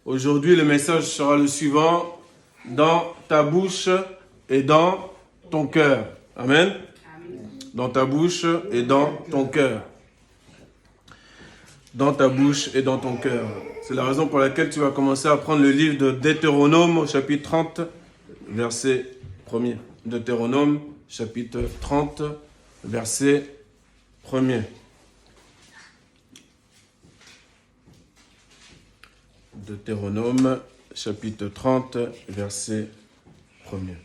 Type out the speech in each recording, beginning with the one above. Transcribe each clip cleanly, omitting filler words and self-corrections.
Aujourd'hui, le message sera le suivant. Dans ta bouche et dans ton cœur. Amen. Dans ta bouche et dans ton cœur. Dans ta bouche et dans ton cœur. C'est la raison pour laquelle tu vas commencer à prendre le livre de Deutéronome, chapitre 30, verset 1er. Deutéronome, chapitre 30, verset 1er. Deutéronome, chapitre 30, verset 1er.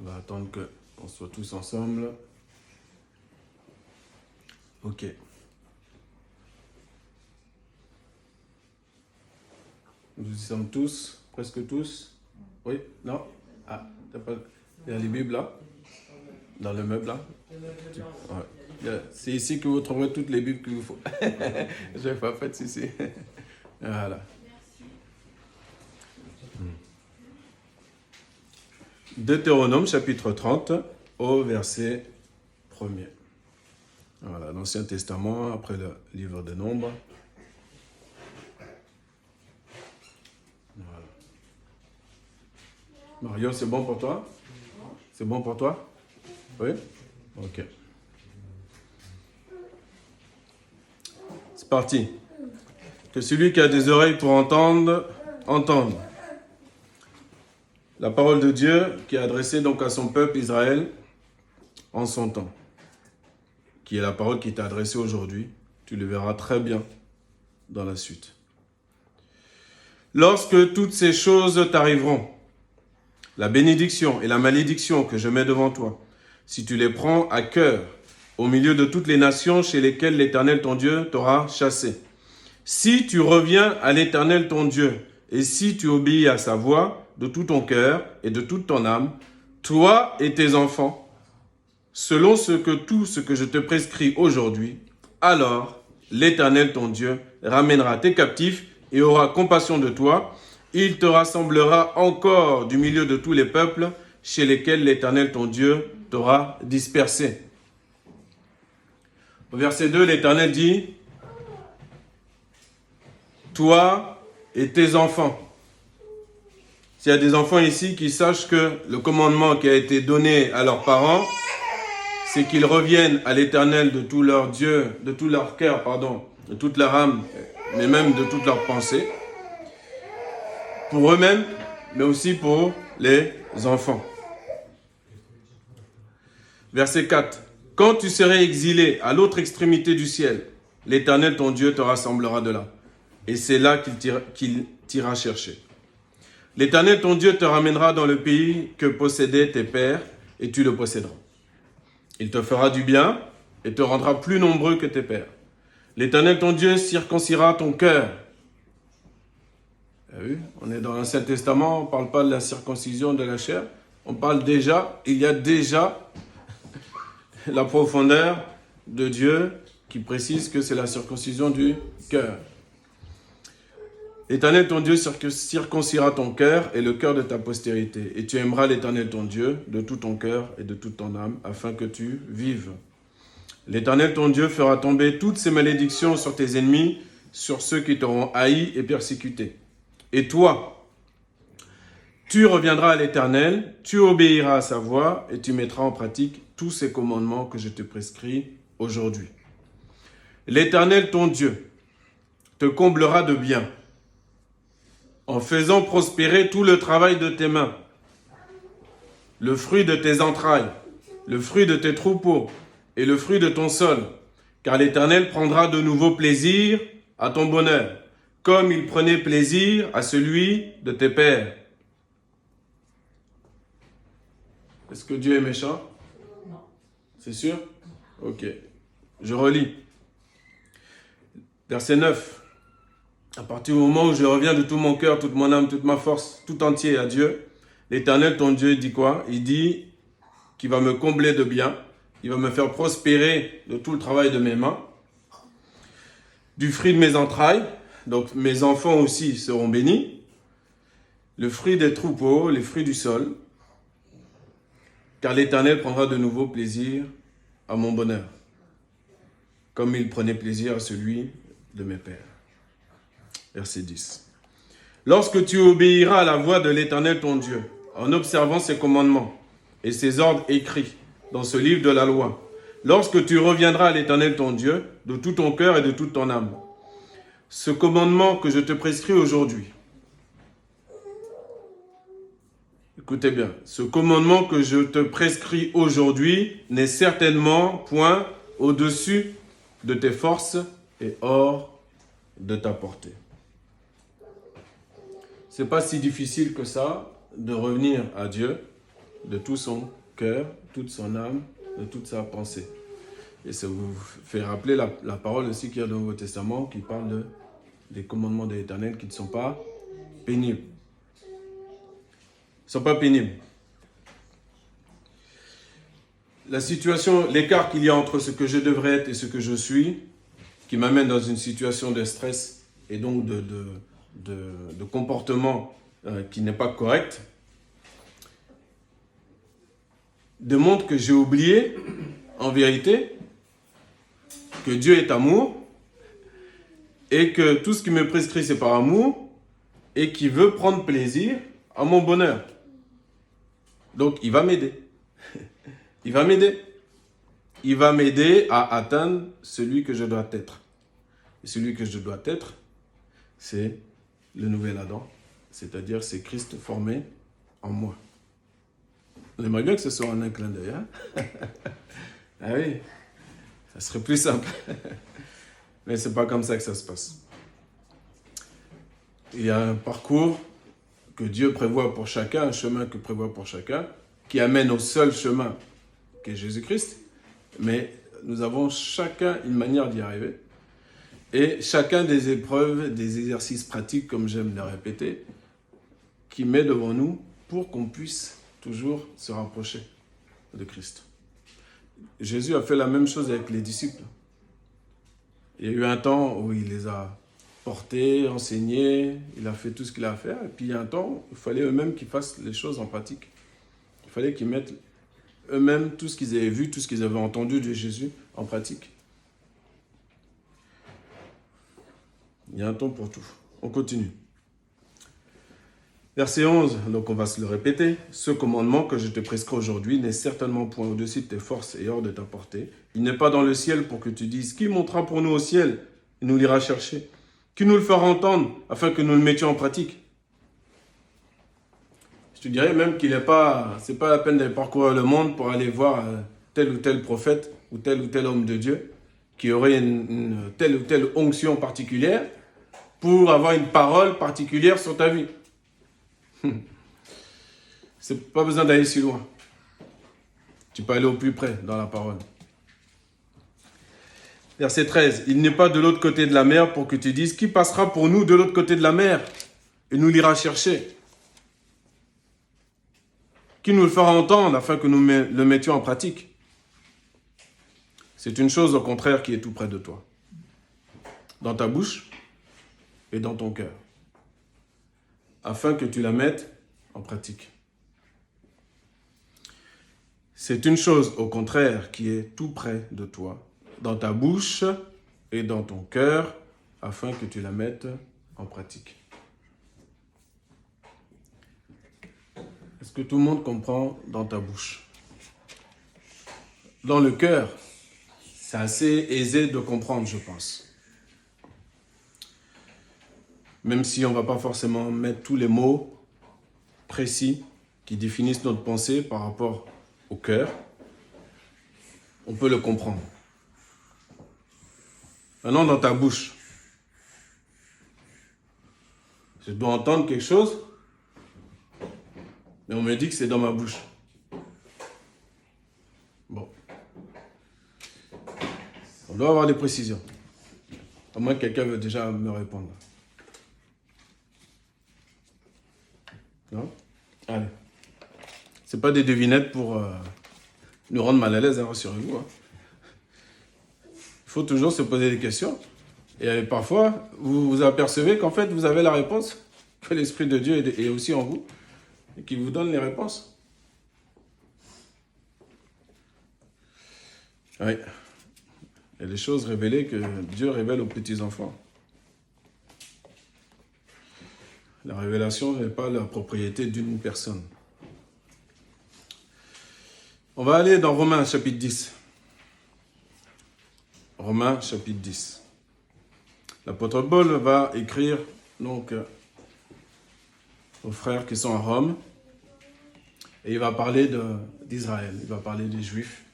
On va attendre qu'on soit tous ensemble. Ok. Nous y sommes tous, presque tous. Oui? Non? Ah, t'as pas... Il y a les Bibles là? Dans le meuble là? Ouais. C'est ici que vous trouverez toutes les Bibles qu'il vous faut. Je n'ai pas fait ici. Voilà. Deutéronome chapitre 30 au verset 1er. Voilà, l'Ancien Testament après le livre des Nombres. Voilà. Mario, c'est bon pour toi? C'est bon pour toi? Oui? Ok. C'est parti. Que celui qui a des oreilles pour entendre, entende. La parole de Dieu qui est adressée donc à son peuple Israël en son temps, qui est la parole qui t'est adressée aujourd'hui. Tu le verras très bien dans la suite. Lorsque toutes ces choses t'arriveront, la bénédiction et la malédiction que je mets devant toi, si tu les prends à cœur au milieu de toutes les nations chez lesquelles l'Éternel ton Dieu t'aura chassé, si tu reviens à l'Éternel ton Dieu et si tu obéis à sa voix, de tout ton cœur et de toute ton âme, toi et tes enfants, selon tout ce que je te prescris aujourd'hui, alors l'Éternel ton Dieu ramènera tes captifs et aura compassion de toi. Il te rassemblera encore du milieu de tous les peuples chez lesquels l'Éternel ton Dieu t'aura dispersé. Au verset 2, l'Éternel dit, toi et tes enfants. S'il y a des enfants ici qui sachent que le commandement qui a été donné à leurs parents, c'est qu'ils reviennent à l'Éternel de tout leur Dieu, de tout leur cœur, de toute leur âme, mais même de toute leur pensée, pour eux-mêmes, mais aussi pour les enfants. Verset 4. Quand tu serais exilé à l'autre extrémité du ciel, l'Éternel ton Dieu te rassemblera de là. Et c'est là qu'il t'ira chercher. L'Éternel ton Dieu te ramènera dans le pays que possédaient tes pères, et tu le posséderas. Il te fera du bien et te rendra plus nombreux que tes pères. L'Éternel ton Dieu circoncira ton cœur. Oui, on est dans l'Ancien Testament, on ne parle pas de la circoncision de la chair, on parle déjà, il y a déjà la profondeur de Dieu qui précise que c'est la circoncision du cœur. L'Éternel ton Dieu circoncira ton cœur et le cœur de ta postérité. Et tu aimeras l'Éternel ton Dieu de tout ton cœur et de toute ton âme, afin que tu vives. L'Éternel ton Dieu fera tomber toutes ces malédictions sur tes ennemis, sur ceux qui t'auront haï et persécuté. Et toi, tu reviendras à l'Éternel, tu obéiras à sa voix et tu mettras en pratique tous ces commandements que je te prescris aujourd'hui. L'Éternel ton Dieu te comblera de bien, en faisant prospérer tout le travail de tes mains, le fruit de tes entrailles, le fruit de tes troupeaux et le fruit de ton sol, car l'Éternel prendra de nouveau plaisir à ton bonheur, comme il prenait plaisir à celui de tes pères. Est-ce que Dieu est méchant? Non. C'est sûr? Ok. Je relis. Verset 9. À partir du moment où je reviens de tout mon cœur, toute mon âme, toute ma force, tout entier à Dieu, l'Éternel, ton Dieu, dit quoi? Il dit qu'il va me combler de bien, il va me faire prospérer de tout le travail de mes mains, du fruit de mes entrailles, donc mes enfants aussi seront bénis, le fruit des troupeaux, les fruits du sol, car l'Éternel prendra de nouveau plaisir à mon bonheur, comme il prenait plaisir à celui de mes pères. Verset 10. Lorsque tu obéiras à la voix de l'Éternel ton Dieu, en observant ses commandements et ses ordres écrits dans ce livre de la loi, lorsque tu reviendras à l'Éternel ton Dieu de tout ton cœur et de toute ton âme, ce commandement que je te prescris aujourd'hui, écoutez bien, ce commandement que je te prescris aujourd'hui n'est certainement point au-dessus de tes forces et hors de ta portée. C'est pas si difficile que ça de revenir à Dieu de tout son cœur, toute son âme, de toute sa pensée. Et ça vous fait rappeler la parole aussi qu'il y a dans le Nouveau Testament qui parle des commandements de l'Éternel qui ne sont pas pénibles. Ils ne sont pas pénibles. La situation, l'écart qu'il y a entre ce que je devrais être et ce que je suis, qui m'amène dans une situation de stress et donc de comportement qui n'est pas correct, démontre que j'ai oublié, en vérité, que Dieu est amour et que tout ce qui me prescrit, c'est par amour et qui veut prendre plaisir à mon bonheur. Donc, il va m'aider. Il va m'aider. Il va m'aider à atteindre celui que je dois être. Et celui que je dois être, c'est le nouvel Adam, c'est-à-dire c'est Christ formé en moi. On aimerait bien que ce soit en un clin d'œil. Hein? Ah oui, ça serait plus simple. Mais ce n'est pas comme ça que ça se passe. Il y a un parcours que Dieu prévoit pour chacun, un chemin que prévoit pour chacun, qui amène au seul chemin qu'est Jésus-Christ. Mais nous avons chacun une manière d'y arriver. Et chacun des épreuves, des exercices pratiques, comme j'aime le répéter, qui met devant nous pour qu'on puisse toujours se rapprocher de Christ. Jésus a fait la même chose avec les disciples. Il y a eu un temps où il les a portés, enseignés, il a fait tout ce qu'il a à faire. Et puis il y a un temps où il fallait eux-mêmes qu'ils fassent les choses en pratique. Il fallait qu'ils mettent eux-mêmes tout ce qu'ils avaient vu, tout ce qu'ils avaient entendu de Jésus en pratique. Il y a un temps pour tout. On continue. Verset 11, donc on va se le répéter. Ce commandement que je te prescris aujourd'hui n'est certainement point au-dessus de tes forces et hors de ta portée. Il n'est pas dans le ciel pour que tu dises, qui montera pour nous au ciel et nous l'ira chercher? Qui nous le fera entendre afin que nous le mettions en pratique? Je te dirais même qu'il n'est pas, c'est pas la peine d'aller parcourir le monde pour aller voir tel ou tel prophète ou tel homme de Dieu qui aurait une telle ou telle onction particulière pour avoir une parole particulière sur ta vie. C'est pas besoin d'aller si loin. Tu peux aller au plus près dans la parole. Verset 13. Il n'est pas de l'autre côté de la mer pour que tu dises, qui passera pour nous de l'autre côté de la mer et nous l'ira chercher? Qui nous le fera entendre afin que nous le mettions en pratique? C'est une chose au contraire qui est tout près de toi. Dans ta bouche et dans ton cœur. Afin que tu la mettes en pratique. C'est une chose, au contraire, qui est tout près de toi, dans ta bouche et dans ton cœur, afin que tu la mettes en pratique. Est-ce que tout le monde comprend dans ta bouche? Dans le cœur, c'est assez aisé de comprendre, je pense. Même si on ne va pas forcément mettre tous les mots précis qui définissent notre pensée par rapport au cœur, on peut le comprendre. Maintenant, dans ta bouche, je dois entendre quelque chose, mais on me dit que c'est dans ma bouche. Bon. On doit avoir des précisions. À moins que quelqu'un veuille déjà me répondre. Non? Allez. Ce n'est pas des devinettes pour nous rendre mal à l'aise, hein, rassurez-vous. Hein. Il faut toujours se poser des questions. Et parfois, vous vous apercevez qu'en fait, vous avez la réponse, que l'Esprit de Dieu est aussi en vous, et qu'il vous donne les réponses. Oui. Il y a des choses révélées que Dieu révèle aux petits-enfants. La révélation n'est pas la propriété d'une personne. On va aller dans Romains chapitre 10. Romains chapitre 10. L'apôtre Paul va écrire donc aux frères qui sont à Rome et il va parler d'Israël, il va parler des Juifs.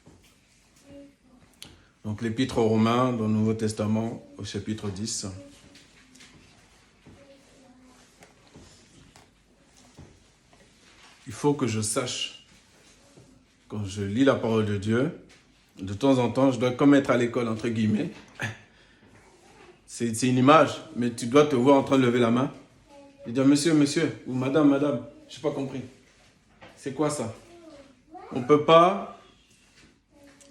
Donc l'épître aux Romains dans le Nouveau Testament au chapitre 10. Il faut que je sache, quand je lis la parole de Dieu, de temps en temps, je dois comme être à l'école, entre guillemets. C'est une image, mais tu dois te voir en train de lever la main et dire « Monsieur, monsieur » ou « Madame, madame », je n'ai pas compris. C'est quoi ça? On ne peut pas...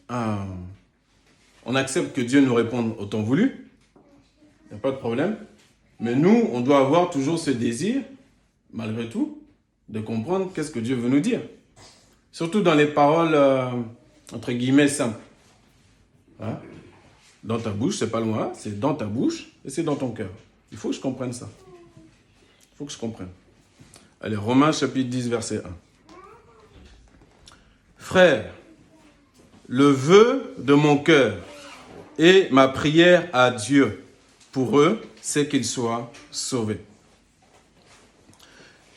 on accepte que Dieu nous réponde au temps voulu, il n'y a pas de problème. Mais nous, on doit avoir toujours ce désir, malgré tout, de comprendre qu'est-ce que Dieu veut nous dire. Surtout dans les paroles, entre guillemets, simples. Hein? Dans ta bouche, c'est pas loin, c'est dans ta bouche et c'est dans ton cœur. Il faut que je comprenne ça. Il faut que je comprenne. Allez, Romains chapitre 10, verset 1. Frères, le vœu de mon cœur et ma prière à Dieu pour eux, c'est qu'ils soient sauvés.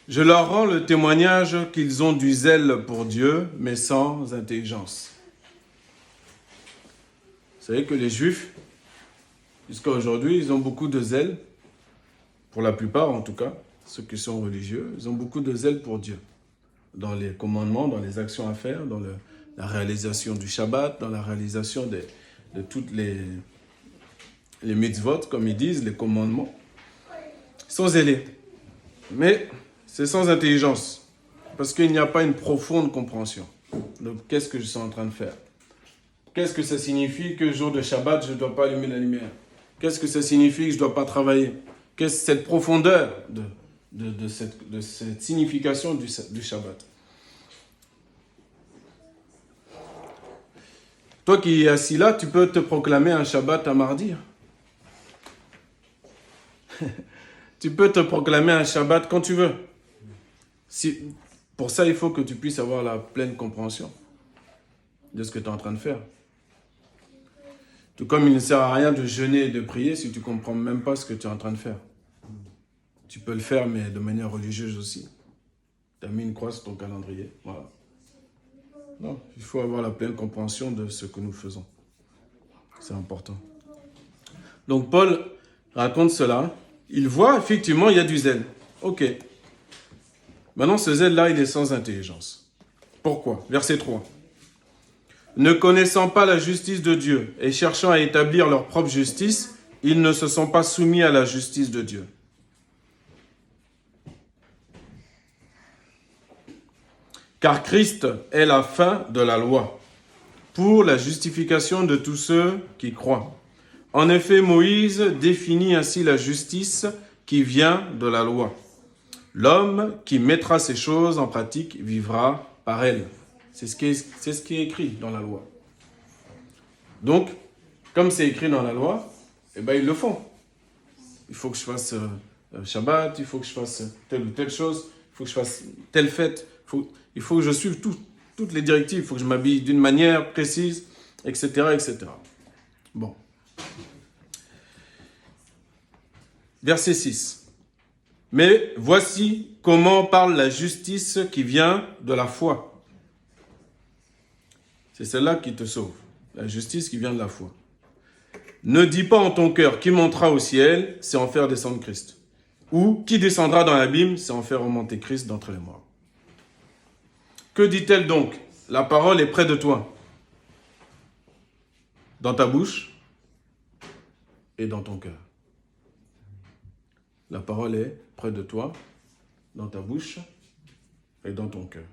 Je leur rends le témoignage qu'ils ont du zèle pour Dieu, mais sans intelligence. Vous savez que les Juifs, jusqu'à aujourd'hui, ils ont beaucoup de zèle, pour la plupart en tout cas, ceux qui sont religieux, ils ont beaucoup de zèle pour Dieu. Dans les commandements, dans les actions à faire, dans la réalisation du Shabbat, dans la réalisation de toutes les mitzvot, comme ils disent, les commandements. Ils sont zélés. Mais c'est sans intelligence, parce qu'il n'y a pas une profonde compréhension. Donc, qu'est-ce que je suis en train de faire? Qu'est-ce que ça signifie que le jour de Shabbat, je ne dois pas allumer la lumière? Qu'est-ce que ça signifie que je ne dois pas travailler? Qu'est-ce que cette profondeur de cette signification du Shabbat? Toi qui es assis là, tu peux te proclamer un Shabbat un mardi. Tu peux te proclamer un Shabbat quand tu veux. Pour ça, il faut que tu puisses avoir la pleine compréhension de ce que tu es en train de faire. Tout comme il ne sert à rien de jeûner et de prier si tu ne comprends même pas ce que tu es en train de faire. Tu peux le faire, mais de manière religieuse aussi. Tu as mis une croix sur ton calendrier. Voilà. Non, il faut avoir la pleine compréhension de ce que nous faisons. C'est important. Donc Paul raconte cela. Il voit effectivement, il y a du zèle. Ok. Maintenant, ce zèle-là, il est sans intelligence. Pourquoi? Verset 3. Ne connaissant pas la justice de Dieu et cherchant à établir leur propre justice, ils ne se sont pas soumis à la justice de Dieu. Car Christ est la fin de la loi, pour la justification de tous ceux qui croient. En effet, Moïse définit ainsi la justice qui vient de la loi. L'homme qui mettra ces choses en pratique vivra par elles. C'est ce qui est écrit dans la loi. Donc, comme c'est écrit dans la loi, eh ben, ils le font. Il faut que je fasse Shabbat, il faut que je fasse telle ou telle chose, il faut que je fasse telle fête, il faut que je suive toutes les directives, il faut que je m'habille d'une manière précise, etc., etc. Bon. Verset 6. Mais voici comment parle la justice qui vient de la foi. C'est celle-là qui te sauve. La justice qui vient de la foi. Ne dis pas en ton cœur qui montera au ciel, c'est en faire descendre Christ. Ou qui descendra dans l'abîme, c'est en faire remonter Christ d'entre les morts. Que dit-elle donc? La parole est près de toi. Dans ta bouche et dans ton cœur. La parole est près de toi, dans ta bouche et dans ton cœur.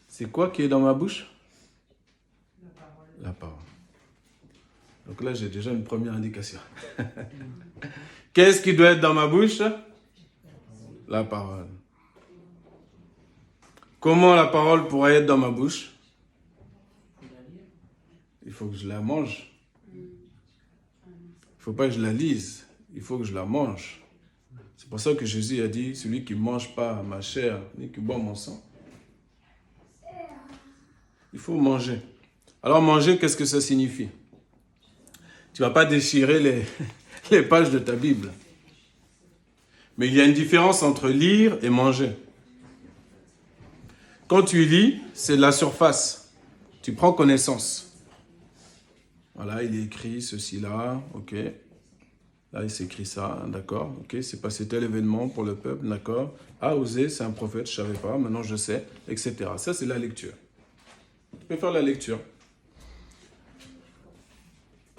C'est quoi qui est dans ma bouche? La parole. La parole. Donc là, j'ai déjà une première indication. Qu'est-ce qui doit être dans ma bouche? La parole. Comment la parole pourrait être dans ma bouche? Il faut que je la mange. Il ne faut pas que je la lise. Il faut que je la mange. C'est pour ça que Jésus a dit, celui qui ne mange pas ma chair, ni qui boit mon sang. Il faut manger. Alors manger, qu'est-ce que ça signifie? Tu ne vas pas déchirer les pages de ta Bible. Mais il y a une différence entre lire et manger. Quand tu lis, c'est de la surface. Tu prends connaissance. Voilà, il est écrit ceci là, ok. Là, il s'écrit ça, d'accord, ok. C'est passé tel événement pour le peuple, d'accord. Ah, Osée, c'est un prophète, je ne savais pas, maintenant je sais, etc. Ça, c'est la lecture. Tu peux faire la lecture.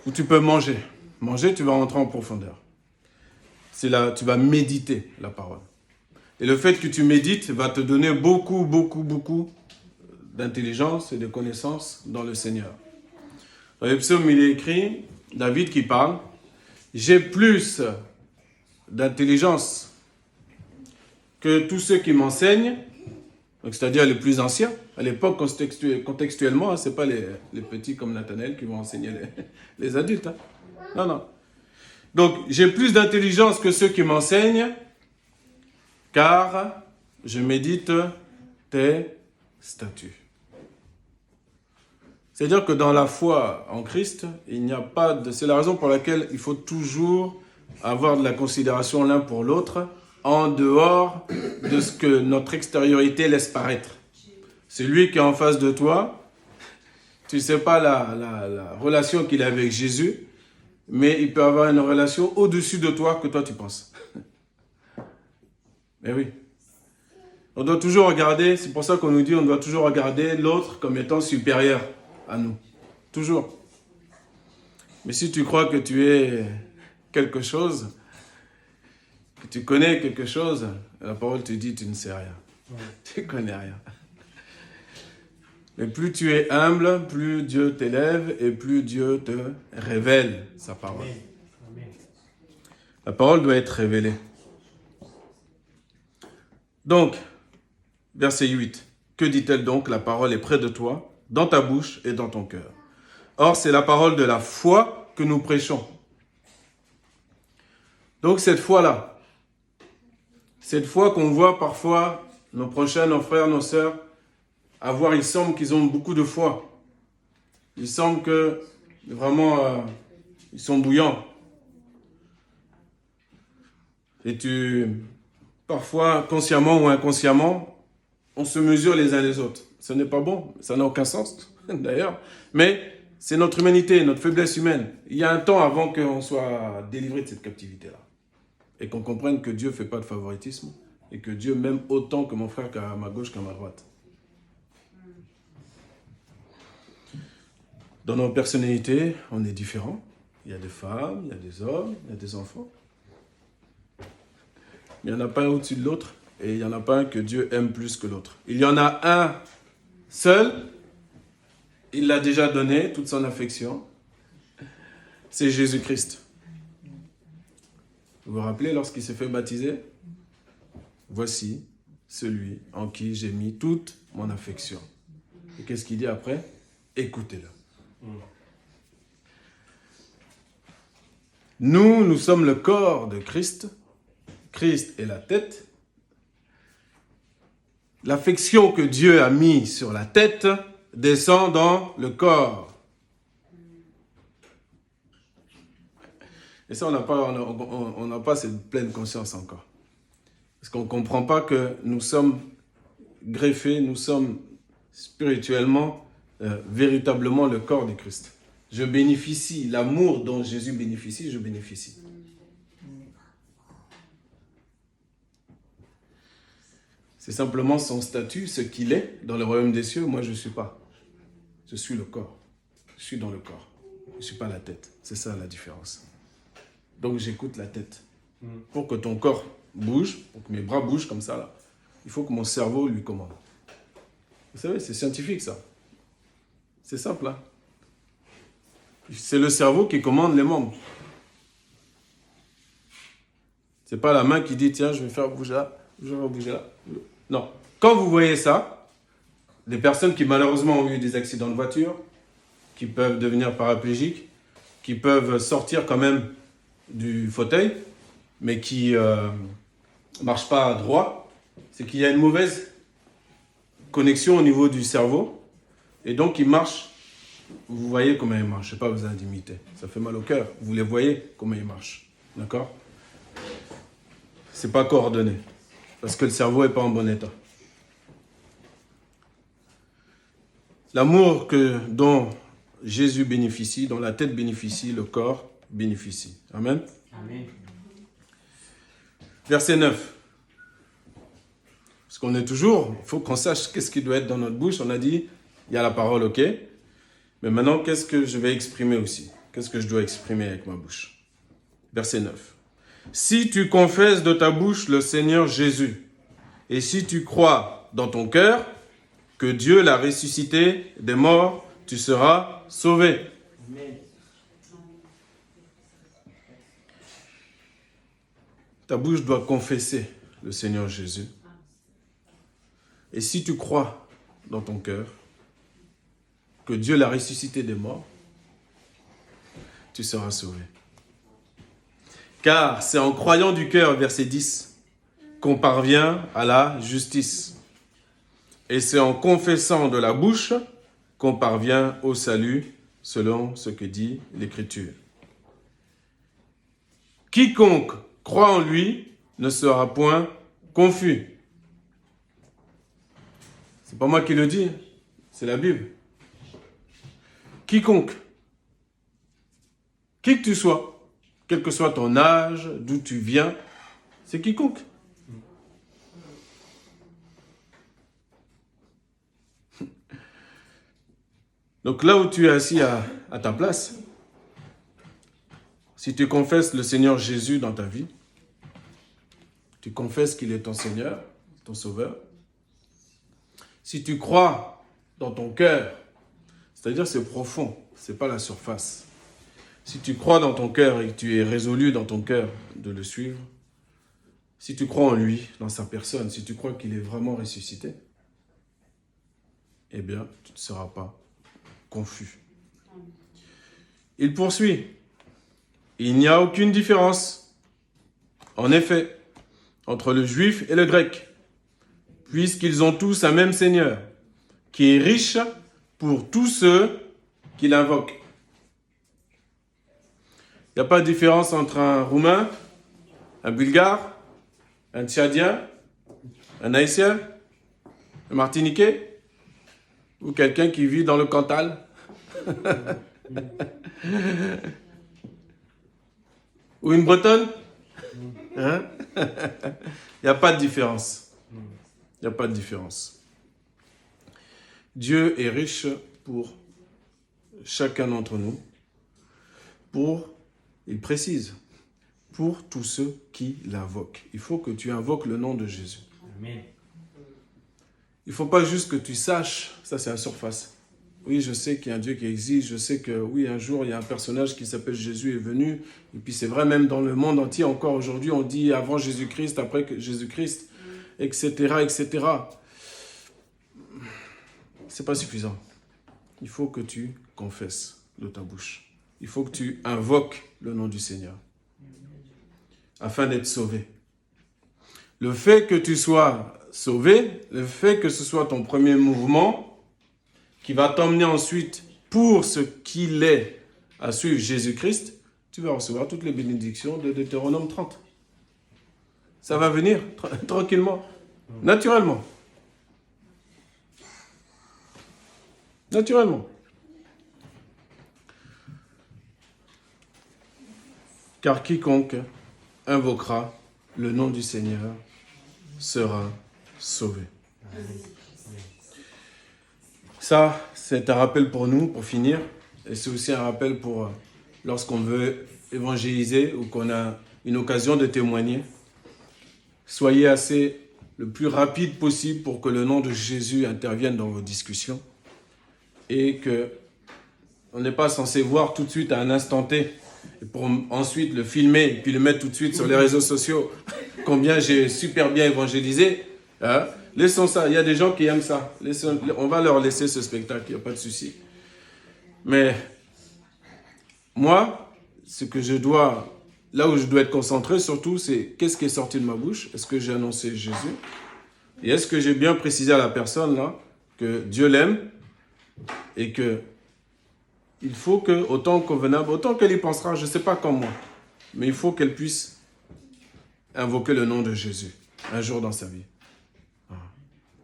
Ou tu peux manger. Manger, tu vas rentrer en profondeur. C'est là, tu vas méditer la parole. Et le fait que tu médites va te donner beaucoup d'intelligence et de connaissances dans le Seigneur. Dans les psaumes, il est écrit, David qui parle, « J'ai plus d'intelligence que tous ceux qui m'enseignent », c'est-à-dire les plus anciens. À l'époque, contextuellement, ce n'est pas les petits comme Nathanaël qui vont enseigner les adultes. Hein. Non, non. Donc, j'ai plus d'intelligence que ceux qui m'enseignent, car je médite tes statuts. C'est-à-dire que dans la foi en Christ, il n'y a pas de... C'est la raison pour laquelle il faut toujours avoir de la considération l'un pour l'autre, en dehors de ce que notre extériorité laisse paraître. Celui qui est en face de toi, tu ne sais pas la relation qu'il a avec Jésus, mais il peut avoir une relation au-dessus de toi que toi tu penses. Mais oui. On doit toujours regarder, c'est pour ça qu'on nous dit, on doit toujours regarder l'autre comme étant supérieur à nous. Toujours. Mais si tu crois que tu es quelque chose, que tu connais quelque chose, la parole te dit tu ne sais rien. Tu ne connais rien. Mais plus tu es humble, plus Dieu t'élève et plus Dieu te révèle sa parole. La parole doit être révélée. Donc, verset 8. Que dit-elle donc? La parole est près de toi, dans ta bouche et dans ton cœur. Or, c'est la parole de la foi que nous prêchons. Donc, cette foi-là, cette foi qu'on voit parfois nos prochains, nos frères, nos sœurs, avoir, il semble qu'ils ont beaucoup de foi. Il semble que, vraiment, ils sont bouillants. Et parfois, consciemment ou inconsciemment, on se mesure les uns les autres. Ce n'est pas bon, ça n'a aucun sens, d'ailleurs. Mais c'est notre humanité, notre faiblesse humaine. Il y a un temps avant qu'on soit délivré de cette captivité-là. Et qu'on comprenne que Dieu ne fait pas de favoritisme. Et que Dieu m'aime autant que mon frère qu'à ma gauche qu'à ma droite. Dans nos personnalités, on est différents. Il y a des femmes, il y a des hommes, il y a des enfants. Mais il n'y en a pas un au-dessus de l'autre. Et il n'y en a pas un que Dieu aime plus que l'autre. Il y en a un seul. Il l'a déjà donné, toute son affection. C'est Jésus-Christ. Vous vous rappelez lorsqu'il s'est fait baptiser? Voici celui en qui j'ai mis toute mon affection. Et qu'est-ce qu'il dit après? Écoutez-le. Nous sommes le corps de Christ. Christ est la tête. L'affection que Dieu a mise sur la tête descend dans le corps. Et ça, on n'a pas cette pleine conscience encore. Parce qu'on ne comprend pas que nous sommes greffés, nous sommes spirituellement, véritablement le corps de Christ. Je bénéficie, l'amour dont Jésus bénéficie, je bénéficie. C'est simplement son statut, ce qu'il est dans le royaume des cieux. Moi, je ne suis pas. Je suis le corps. Je suis dans le corps. Je ne suis pas la tête. C'est ça la différence. Donc, j'écoute la tête. Pour que ton corps bouge, pour que mes bras bougent comme ça, là, il faut que mon cerveau lui commande. Vous savez, c'est scientifique, ça. C'est simple, hein. C'est le cerveau qui commande les membres. C'est pas la main qui dit, tiens, je vais faire bouger là, je vais bouger là. Non. Quand vous voyez ça, des personnes qui malheureusement ont eu des accidents de voiture, qui peuvent devenir paraplégiques, qui peuvent sortir quand même du fauteuil, mais qui ne marche pas droit, c'est qu'il y a une mauvaise connexion au niveau du cerveau. Et donc, il marche. Vous voyez comment il marche. Je ne sais pas besoin d'imiter. Ça fait mal au cœur. Vous les voyez comment il marche. D'accord? C'est pas coordonné. Parce que le cerveau n'est pas en bon état. L'amour dont Jésus bénéficie, dont la tête bénéficie, le corps bénéficie. Amen. Amen. Verset 9. Parce qu'on est toujours, il faut qu'on sache qu'est-ce qui doit être dans notre bouche. On a dit, il y a la parole, ok. Mais maintenant, qu'est-ce que je vais exprimer aussi? Qu'est-ce que je dois exprimer avec ma bouche? Verset 9. Si tu confesses de ta bouche le Seigneur Jésus, et si tu crois dans ton cœur que Dieu l'a ressuscité des morts, tu seras sauvé. Amen. Ta bouche doit confesser le Seigneur Jésus. Et si tu crois dans ton cœur que Dieu l'a ressuscité des morts, tu seras sauvé. Car c'est en croyant du cœur, verset 10, qu'on parvient à la justice. Et c'est en confessant de la bouche qu'on parvient au salut, selon ce que dit l'Écriture. Quiconque croit en lui ne sera point confus. C'est pas moi qui le dis, c'est la Bible. Quiconque, qui que tu sois, quel que soit ton âge, d'où tu viens, c'est quiconque. Donc là où tu es assis à ta place, si tu confesses le Seigneur Jésus dans ta vie, tu confesses qu'il est ton Seigneur, ton Sauveur. Si tu crois dans ton cœur, c'est-à-dire c'est profond, c'est pas la surface. Si tu crois dans ton cœur et que tu es résolu dans ton cœur de le suivre, si tu crois en lui, dans sa personne, si tu crois qu'il est vraiment ressuscité, eh bien, tu ne seras pas confus. Il poursuit. Il n'y a aucune différence, en effet, entre le juif et le grec, puisqu'ils ont tous un même Seigneur, qui est riche pour tous ceux qui l'invoquent. Il n'y a pas de différence entre un Roumain, un Bulgare, un Tchadien, un Haïtien, un Martiniquais, ou quelqu'un qui vit dans le Cantal. Ou une Bretonne. Hein? Il n'y a pas de différence. Il n'y a pas de différence. Dieu est riche pour chacun d'entre nous. Il précise, pour tous ceux qui l'invoquent. Il faut que tu invoques le nom de Jésus. Amen. Il ne faut pas juste que tu saches, ça c'est la surface. Oui, je sais qu'il y a un Dieu qui existe, je sais que oui, un jour il y a un personnage qui s'appelle Jésus est venu. Et puis c'est vrai, même dans le monde entier, encore aujourd'hui, on dit avant Jésus-Christ, après Jésus-Christ, etc., etc. C'est pas suffisant. Il faut que tu confesses de ta bouche. Il faut que tu invoques le nom du Seigneur afin d'être sauvé. Le fait que tu sois sauvé, le fait que ce soit ton premier mouvement qui va t'emmener ensuite pour ce qu'il est à suivre Jésus-Christ, tu vas recevoir toutes les bénédictions de Deutéronome 30. Ça va venir tranquillement, naturellement. Naturellement. Car quiconque invoquera le nom du Seigneur sera sauvé. Ça, c'est un rappel pour nous, pour finir. Et c'est aussi un rappel pour lorsqu'on veut évangéliser ou qu'on a une occasion de témoigner. Soyez assez le plus rapide possible pour que le nom de Jésus intervienne dans vos discussions. Et qu'on n'est pas censé voir tout de suite à un instant T, et pour ensuite le filmer et puis le mettre tout de suite sur les réseaux sociaux, combien j'ai super bien évangélisé. Hein? Laissons ça, il y a des gens qui aiment ça. On va leur laisser ce spectacle, il n'y a pas de souci. Mais moi, ce que je dois là où je dois être concentré surtout, c'est qu'est-ce qui est sorti de ma bouche? Est-ce que j'ai annoncé Jésus? Et est-ce que j'ai bien précisé à la personne là que Dieu l'aime et que il faut que, autant convenable, autant qu'elle y pensera, je ne sais pas comme moi, mais il faut qu'elle puisse invoquer le nom de Jésus un jour dans sa vie.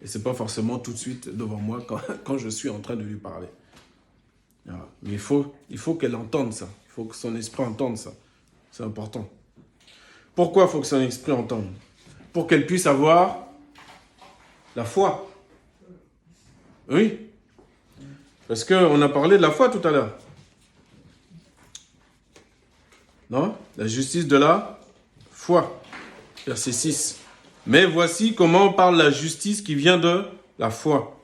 Et ce n'est pas forcément tout de suite devant moi quand je suis en train de lui parler. Mais il faut qu'elle entende ça. Il faut que son esprit entende ça. C'est important. Pourquoi il faut que son esprit entende? Pour qu'elle puisse avoir la foi. Oui. Parce qu'on a parlé de la foi tout à l'heure. Non? La justice de la foi. Verset 6. Mais voici comment on parle de la justice qui vient de la foi.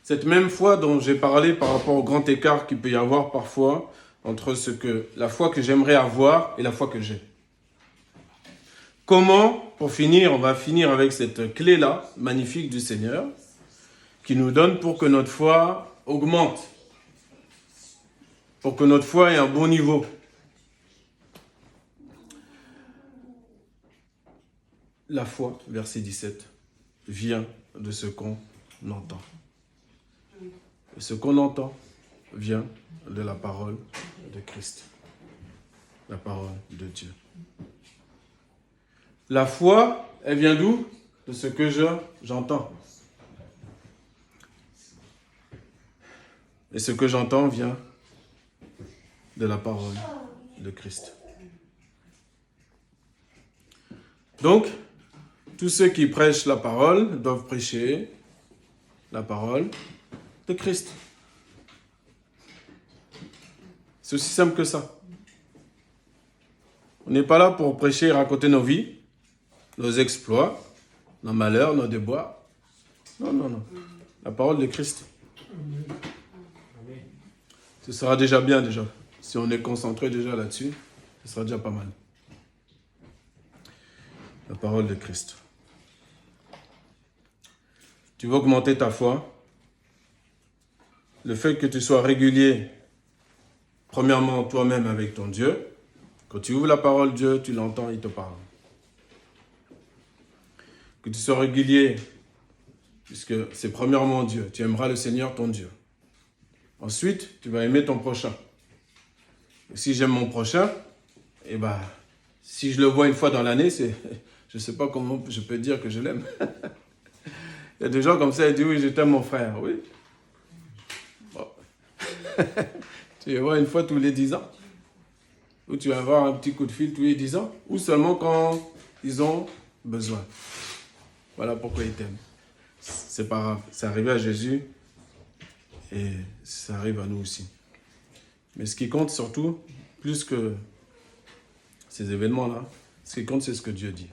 Cette même foi dont j'ai parlé par rapport au grand écart qu'il peut y avoir parfois entre la foi que j'aimerais avoir et la foi que j'ai. Comment, pour finir, on va finir avec cette clé-là, magnifique du Seigneur, qui nous donne pour que notre foi augmente, pour que notre foi ait un bon niveau. La foi, verset 17, vient de ce qu'on entend. Et ce qu'on entend vient de la parole de Christ, la parole de Dieu. La foi, elle vient d'où? De ce que j'entends. Et ce que j'entends vient de la parole de Christ. Donc, tous ceux qui prêchent la parole doivent prêcher la parole de Christ. C'est aussi simple que ça. On n'est pas là pour prêcher et raconter nos vies, nos exploits, nos malheurs, nos déboires. Non, non, non. La parole de Christ. Ce sera déjà bien, déjà. Si on est concentré déjà là-dessus, ce sera déjà pas mal. La parole de Christ. Tu veux augmenter ta foi? Le fait que tu sois régulier, premièrement, toi-même avec ton Dieu. Quand tu ouvres la parole de Dieu, tu l'entends, il te parle. Que tu sois régulier, puisque c'est premièrement Dieu. Tu aimeras le Seigneur, ton Dieu. Ensuite, tu vas aimer ton prochain. Et si j'aime mon prochain, si je le vois une fois dans l'année, je ne sais pas comment je peux dire que je l'aime. Il y a des gens comme ça, ils disent, oui, je t'aime mon frère. Oui. Bon. Tu le vois une fois tous les 10 ans. Ou tu vas avoir un petit coup de fil tous les 10 ans. Ou seulement quand ils ont besoin. Voilà pourquoi ils t'aiment. C'est pas grave. C'est arrivé à Jésus. Et ça arrive à nous aussi. Mais ce qui compte surtout, plus que ces événements-là, ce qui compte, c'est ce que Dieu dit.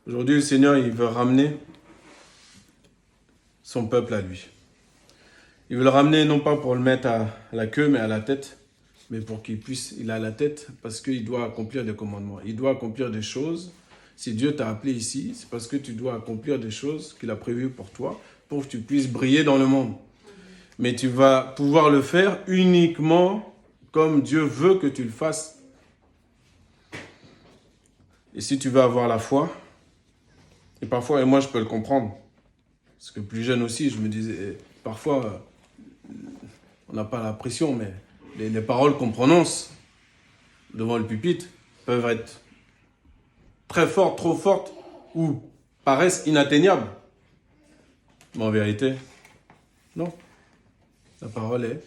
Aujourd'hui, le Seigneur, il veut ramener son peuple à lui. Il veut le ramener non pas pour le mettre à la queue, mais à la tête, mais pour qu'il puisse, il a la tête parce qu'il doit accomplir des commandements. Il doit accomplir des choses. Si Dieu t'a appelé ici, c'est parce que tu dois accomplir des choses qu'il a prévues pour toi, pour que tu puisses briller dans le monde. Mais tu vas pouvoir le faire uniquement comme Dieu veut que tu le fasses. Et si tu veux avoir la foi, et parfois, et moi je peux le comprendre, parce que plus jeune aussi, je me disais, parfois, on n'a pas la pression, mais les paroles qu'on prononce devant le pupitre peuvent être très fortes, trop fortes, ou paraissent inatteignables. Mais en vérité, non. La parole est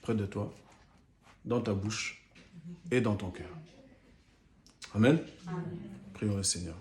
près de toi, dans ta bouche et dans ton cœur. Amen. Amen. Prions le Seigneur.